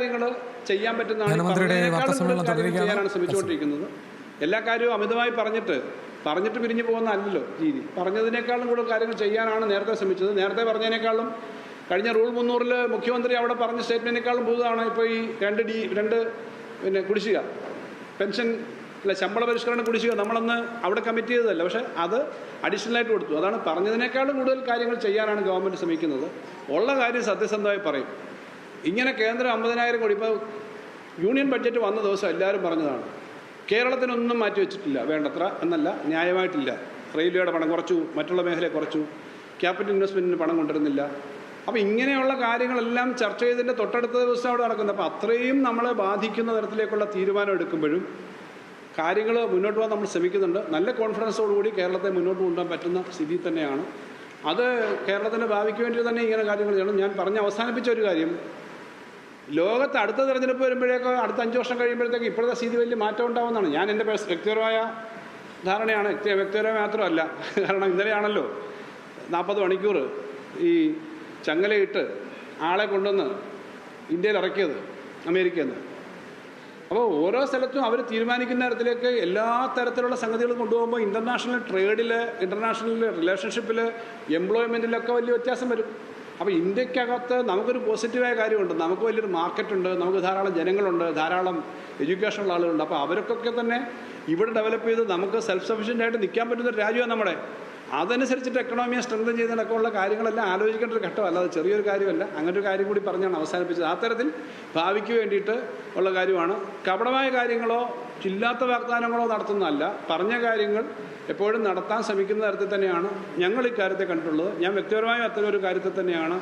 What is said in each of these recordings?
കാര്യങ്ങൾ ചെയ്യാൻ പറ്റുന്നതാണ് ചെയ്യാനാണ് ശ്രമിച്ചുകൊണ്ടിരിക്കുന്നത്. എല്ലാ കാര്യവും അമിതമായി പറഞ്ഞിട്ട് പിരിഞ്ഞു പോകുന്ന അല്ലല്ലോ രീതി. പറഞ്ഞതിനേക്കാളും കൂടുതൽ കാര്യങ്ങൾ ചെയ്യാനാണ് നേരത്തെ ശ്രമിച്ചത്. നേരത്തെ പറഞ്ഞതിനേക്കാളും കഴിഞ്ഞ റൂൾ 300 മുഖ്യമന്ത്രി അവിടെ പറഞ്ഞ സ്റ്റേറ്റ്മെൻറ്റിനേക്കാളും പുതുതാണ് ഇപ്പോൾ ഈ രണ്ട് കുടിശ്ശിക പെൻഷൻ ശമ്പള പരിഷ്കരണ കുടിശ്ശിക നമ്മളന്ന് അവിടെ കമ്മിറ്റ് ചെയ്തതല്ല, പക്ഷേ അത് അഡീഷണലായിട്ട് കൊടുത്തു. അതാണ് പറഞ്ഞതിനേക്കാളും കൂടുതൽ കാര്യങ്ങൾ ചെയ്യാനാണ് ഗവൺമെൻറ് ശ്രമിക്കുന്നത്. ഉള്ള കാര്യം സത്യസന്ധമായി പറയും. ഇങ്ങനെ കേന്ദ്രം 50,000 കോടി, ഇപ്പോൾ യൂണിയൻ ബഡ്ജറ്റ് വന്ന ദിവസം എല്ലാവരും പറഞ്ഞതാണ് കേരളത്തിനൊന്നും മാറ്റി വെച്ചിട്ടില്ല, വേണ്ടത്ര എന്നല്ല, ന്യായമായിട്ടില്ല. റെയിൽവേയുടെ പണം കുറച്ചു, മറ്റുള്ള മേഖലയെ കുറച്ചു, ക്യാപിറ്റൽ ഇൻവെസ്റ്റ്മെൻറ്റിന് പണം കൊണ്ടുവരുന്നില്ല. അപ്പോൾ ഇങ്ങനെയുള്ള കാര്യങ്ങളെല്ലാം ചർച്ച ചെയ്തതിൻ്റെ തൊട്ടടുത്ത ദിവസം അവിടെ നടക്കുന്നത്. അപ്പോൾ അത്രയും നമ്മളെ ബാധിക്കുന്ന തരത്തിലേക്കുള്ള തീരുമാനം എടുക്കുമ്പോഴും കാര്യങ്ങൾ മുന്നോട്ട് പോകാൻ നമ്മൾ ശ്രമിക്കുന്നുണ്ട്. നല്ല കോൺഫിഡൻസോടുകൂടി കേരളത്തെ മുന്നോട്ട് കൊണ്ടുപോകാൻ പറ്റുന്ന സ്ഥിതി തന്നെയാണ്. അത് കേരളത്തിൻ്റെ ഭാവിക്ക് വേണ്ടി തന്നെ ഇങ്ങനെ കാര്യങ്ങൾ ചെയ്യണം. ഞാൻ പറഞ്ഞ് അവസാനിപ്പിച്ച ഒരു കാര്യം, ലോകത്ത് അടുത്ത തെരഞ്ഞെടുപ്പ് വരുമ്പോഴേക്കോ അടുത്ത 5 വർഷം കഴിയുമ്പോഴത്തേക്ക് ഇപ്പോഴത്തെ സ്ഥിതി വലിയ മാറ്റം ഉണ്ടാവുന്നതാണ് ഞാൻ എൻ്റെ വ്യക്തിപരമായ ധാരണയാണ്. വ്യക്തിപരമായ മാത്രമല്ല, കാരണം ഇന്നലെയാണല്ലോ 40 മണിക്കൂർ ഈ ചങ്ങലയിട്ട് ആളെ കൊണ്ടുവന്ന് ഇന്ത്യയിൽ ഇറക്കിയത് അമേരിക്കയിൽ നിന്ന്. അപ്പോൾ ഓരോ സ്ഥലത്തും അവർ തീരുമാനിക്കുന്ന തരത്തിലേക്ക് എല്ലാ തരത്തിലുള്ള സംഗതികളും കൊണ്ടുപോകുമ്പോൾ ഇൻ്റർനാഷണൽ ട്രേഡിൽ, ഇൻ്റർനാഷണൽ റിലേഷൻഷിപ്പിൽ, എംപ്ലോയ്മെൻറ്റിലൊക്കെ വലിയ വ്യത്യാസം വരും. അപ്പോൾ ഇന്ത്യക്കകത്ത് നമുക്കൊരു പോസിറ്റീവായ കാര്യമുണ്ട്, നമുക്ക് വലിയൊരു മാർക്കറ്റുണ്ട്, നമുക്ക് ധാരാളം ജനങ്ങളുണ്ട്, ധാരാളം എഡ്യൂക്കേഷനുള്ള ആളുകളുണ്ട്. അപ്പോൾ അവർക്കൊക്കെ തന്നെ ഇവിടെ ഡെവലപ്പ് ചെയ്ത് നമുക്ക് സെൽഫ് സഫീഷ്യൻ്റായിട്ട് നിൽക്കാൻ പറ്റുന്നൊരു രാജ്യമാണ് നമ്മുടെ. അതനുസരിച്ചിട്ട് എക്കണോമിയെ സ്ട്രെങ്തൻ ചെയ്യുന്നതിനൊക്കെ ഉള്ള കാര്യങ്ങളെല്ലാം ആലോചിക്കേണ്ട ഒരു ഘട്ടമല്ല, അത് ചെറിയൊരു കാര്യമല്ല. അങ്ങനെ ഒരു കാര്യം കൂടി പറഞ്ഞാണ് അവസാനിപ്പിച്ചത്. ആ തരത്തിൽ ഭാവിക്ക് വേണ്ടിയിട്ട് ഉള്ള കാര്യമാണ്. കപടമായ കാര്യങ്ങളോ ഇല്ലാത്ത വാഗ്ദാനങ്ങളോ നടത്തുന്നതല്ല, പറഞ്ഞ കാര്യങ്ങൾ എപ്പോഴും നടത്താൻ ശ്രമിക്കുന്ന തരത്തിൽ തന്നെയാണ് ഞങ്ങൾ ഇക്കാര്യത്തെ കണ്ടിട്ടുള്ളത്. ഞാൻ വ്യക്തിപരമായും അത്തരം ഒരു കാര്യത്തിൽ തന്നെയാണ്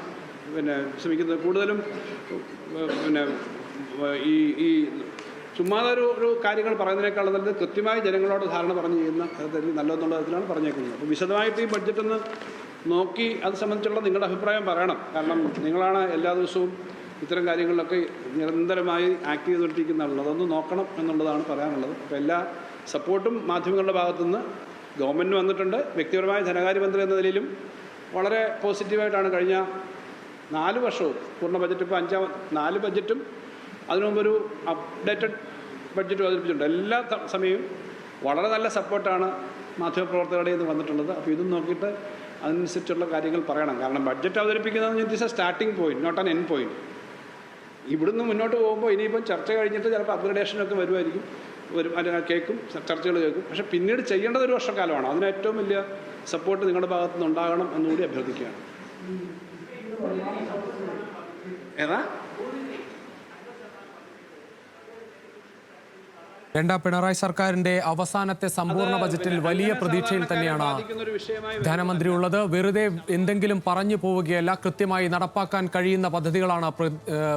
ശ്രമിക്കുന്നത്. കൂടുതലും ഈ ചുമ്മാതെ ഒരു കാര്യങ്ങൾ പറയുന്നതിനേക്കാളും നല്ലത് കൃത്യമായി ജനങ്ങളോട് ധാരണ പറഞ്ഞു ചെയ്യുന്ന തരത്തിൽ നല്ലതെന്നുള്ള തരത്തിലാണ് പറഞ്ഞേക്കുന്നത്. അപ്പോൾ വിശദമായിട്ട് ഈ ബഡ്ജറ്റ് ഒന്ന് നോക്കി അത് സംബന്ധിച്ചുള്ള നിങ്ങളുടെ അഭിപ്രായം പറയണം. കാരണം നിങ്ങളാണ് എല്ലാ ദിവസവും ഇത്തരം കാര്യങ്ങളിലൊക്കെ നിരന്തരമായി ആക്ട് ചെയ്തുകൊണ്ടിരിക്കുന്ന ആളുള്ളത്. അതൊന്ന് നോക്കണം എന്നുള്ളതാണ് പറയാനുള്ളത്. അപ്പോൾ എല്ലാ സപ്പോർട്ടും മാധ്യമങ്ങളുടെ ഭാഗത്തുനിന്ന് ഗവൺമെൻറ് വന്നിട്ടുണ്ട്. വ്യക്തിപരമായ ധനകാര്യമന്ത്രി എന്ന നിലയിലും വളരെ പോസിറ്റീവായിട്ടാണ് കഴിഞ്ഞ 4 വർഷവും പൂർണ്ണ ബഡ്ജറ്റ്, ഇപ്പോൾ 4 ബഡ്ജറ്റും അതിനു മുമ്പൊരു അപ്ഡേറ്റഡ് ബഡ്ജറ്റ് അവതരിപ്പിച്ചിട്ടുണ്ട്. എല്ലാ സമയവും വളരെ നല്ല സപ്പോർട്ടാണ് മാധ്യമപ്രവർത്തകരുടെ നിന്ന് വന്നിട്ടുള്ളത്. അപ്പോൾ ഇതും നോക്കിയിട്ട് അതിനനുസരിച്ചുള്ള കാര്യങ്ങൾ പറയണം. കാരണം ബഡ്ജറ്റ് അവതരിപ്പിക്കുന്നത് it is a starting point, not an end point. ഇവിടുന്ന് മുന്നോട്ട് പോകുമ്പോൾ ഇനിയിപ്പം ചർച്ച കഴിഞ്ഞിട്ട് ചിലപ്പോൾ അപ്ഗ്രഡേഷനൊക്കെ വരുമായിരിക്കും, കേൾക്കും, ചർച്ചകൾ കേൾക്കും. പക്ഷേ പിന്നീട് ചെയ്യേണ്ടത് 1 വർഷക്കാലമാണ്. അതിന് ഏറ്റവും വലിയ സപ്പോർട്ട് നിങ്ങളുടെ ഭാഗത്തുനിന്ന് ഉണ്ടാകണം എന്നുകൂടി അഭ്യർത്ഥിക്കുകയാണ്. ഏതാ പിണറായി സർക്കാരിന്റെ അവസാനത്തെ സമ്പൂർണ്ണ ബജറ്റിൽ വലിയ പ്രതീക്ഷയിൽ തന്നെയാണ് ധനമന്ത്രി ഉള്ളത്. വെറുതെ എന്തെങ്കിലും പറഞ്ഞു പോവുകയല്ല, കൃത്യമായി നടപ്പാക്കാൻ കഴിയുന്ന പദ്ധതികളാണ്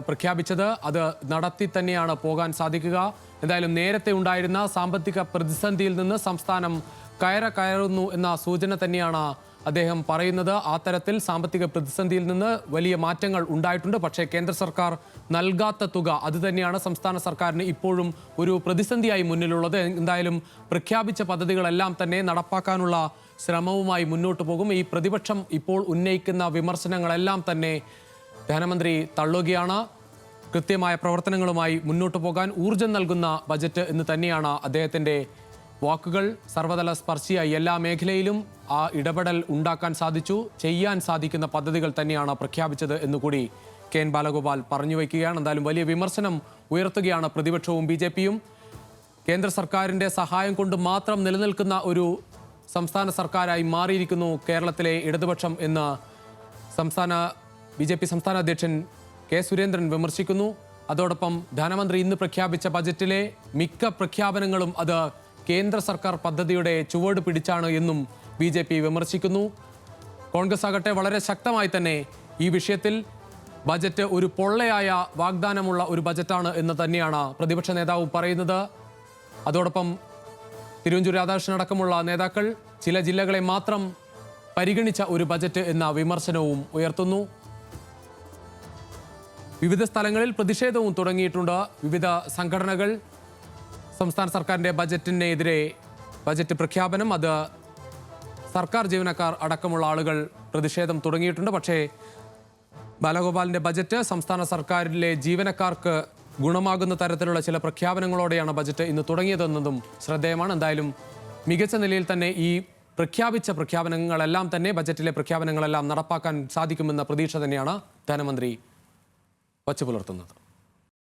പ്രഖ്യാപിച്ചത്. അത് നടത്തി തന്നെയാണ് പോകാൻ സാധിക്കുക. എന്തായാലും നേരത്തെ ഉണ്ടായിരുന്ന സാമ്പത്തിക പ്രതിസന്ധിയിൽ നിന്ന് സംസ്ഥാനം കയറുന്നു എന്ന സൂചന തന്നെയാണ് അദ്ദേഹം പറയുന്നത്. ആ തരത്തിൽ സാമ്പത്തിക പ്രതിസന്ധിയിൽ നിന്ന് വലിയ മാറ്റങ്ങൾ ഉണ്ടായിട്ടുണ്ട്. പക്ഷേ കേന്ദ്ര സർക്കാർ നൽകാത്ത തുക അത് തന്നെയാണ് സംസ്ഥാന സർക്കാരിന് ഇപ്പോഴും ഒരു പ്രതിസന്ധിയായി മുന്നിലുള്ളത്. എന്തായാലും പ്രഖ്യാപിച്ച പദ്ധതികളെല്ലാം തന്നെ നടപ്പാക്കാനുള്ള ശ്രമവുമായി മുന്നോട്ട് പോകും. ഈ പ്രതിപക്ഷം ഇപ്പോൾ ഉന്നയിക്കുന്ന വിമർശനങ്ങളെല്ലാം തന്നെ ധനമന്ത്രി തള്ളുകയാണ്. കൃത്യമായ പ്രവർത്തനങ്ങളുമായി മുന്നോട്ട് പോകാൻ ഊർജം നൽകുന്ന ബജറ്റ് എന്ന് തന്നെയാണ് അദ്ദേഹത്തിൻ്റെ വാക്കുകൾ. സർവതല സ്പർശിയായി എല്ലാ മേഖലയിലും ആ ഇടപെടൽ ഉണ്ടാക്കാൻ സാധിച്ചു, ചെയ്യാൻ സാധിക്കുന്ന പദ്ധതികൾ തന്നെയാണ് പ്രഖ്യാപിച്ചത് എന്നുകൂടി കെ എൻ ബാലഗോപാൽ പറഞ്ഞു വയ്ക്കുകയാണ്. എന്തായാലും വലിയ വിമർശനം ഉയർത്തുകയാണ് പ്രതിപക്ഷവും BJP-യും. കേന്ദ്ര സർക്കാരിൻ്റെ സഹായം കൊണ്ട് മാത്രം നിലനിൽക്കുന്ന ഒരു സംസ്ഥാന സർക്കാരായി മാറിയിരിക്കുന്നു കേരളത്തിലെ ഇടതുപക്ഷം എന്ന് BJP സംസ്ഥാന അധ്യക്ഷൻ കെ സുരേന്ദ്രൻ വിമർശിക്കുന്നു. അതോടൊപ്പം ധനമന്ത്രി ഇന്ന് പ്രഖ്യാപിച്ച ബജറ്റിലെ മിക്ക പ്രഖ്യാപനങ്ങളും അത് കേന്ദ്ര സർക്കാർ പദ്ധതിയുടെ ചുവട് പിടിച്ചാണ് എന്നും BJP വിമർശിക്കുന്നു. കോൺഗ്രസ് ആകട്ടെ വളരെ ശക്തമായി തന്നെ ഈ വിഷയത്തിൽ ബജറ്റ് ഒരു പൊള്ളയായ വാഗ്ദാനമുള്ള ഒരു ബജറ്റാണ് എന്ന് തന്നെയാണ് പ്രതിപക്ഷ നേതാവ് പറയുന്നത്. അതോടൊപ്പം തിരുവഞ്ചൂർ രാധാകൃഷ്ണൻ അടക്കമുള്ള നേതാക്കൾ ചില ജില്ലകളെ മാത്രം പരിഗണിച്ച ഒരു ബജറ്റ് എന്ന വിമർശനവും ഉയർത്തുന്നു. വിവിധ സ്ഥലങ്ങളിൽ പ്രതിഷേധവും തുടങ്ങിയിട്ടുണ്ട്. വിവിധ സംഘടനകൾ സംസ്ഥാന സർക്കാരിൻ്റെ ബജറ്റിനെതിരെ ബജറ്റ് പ്രഖ്യാപനം, അത് സർക്കാർ ജീവനക്കാർ അടക്കമുള്ള ആളുകൾ പ്രതിഷേധം തുടങ്ങിയിട്ടുണ്ട്. പക്ഷേ ബാലഗോപാലിന്റെ ബജറ്റ് സംസ്ഥാന സർക്കാരിലെ ജീവനക്കാർക്ക് ഗുണമാകുന്ന തരത്തിലുള്ള ചില പ്രഖ്യാപനങ്ങളോടെയാണ് ബജറ്റ് ഇന്ന് തുടങ്ങിയതെന്നതും ശ്രദ്ധേയമാണ്. എന്തായാലും മികച്ച നിലയിൽ തന്നെ ഈ പ്രഖ്യാപിച്ച പ്രഖ്യാപനങ്ങളെല്ലാം തന്നെ ബജറ്റിലെ പ്രഖ്യാപനങ്ങളെല്ലാം നടപ്പാക്കാൻ സാധിക്കുമെന്ന പ്രതീക്ഷ തന്നെയാണ് ധനമന്ത്രി വച്ചുപുലർത്തുന്നത്.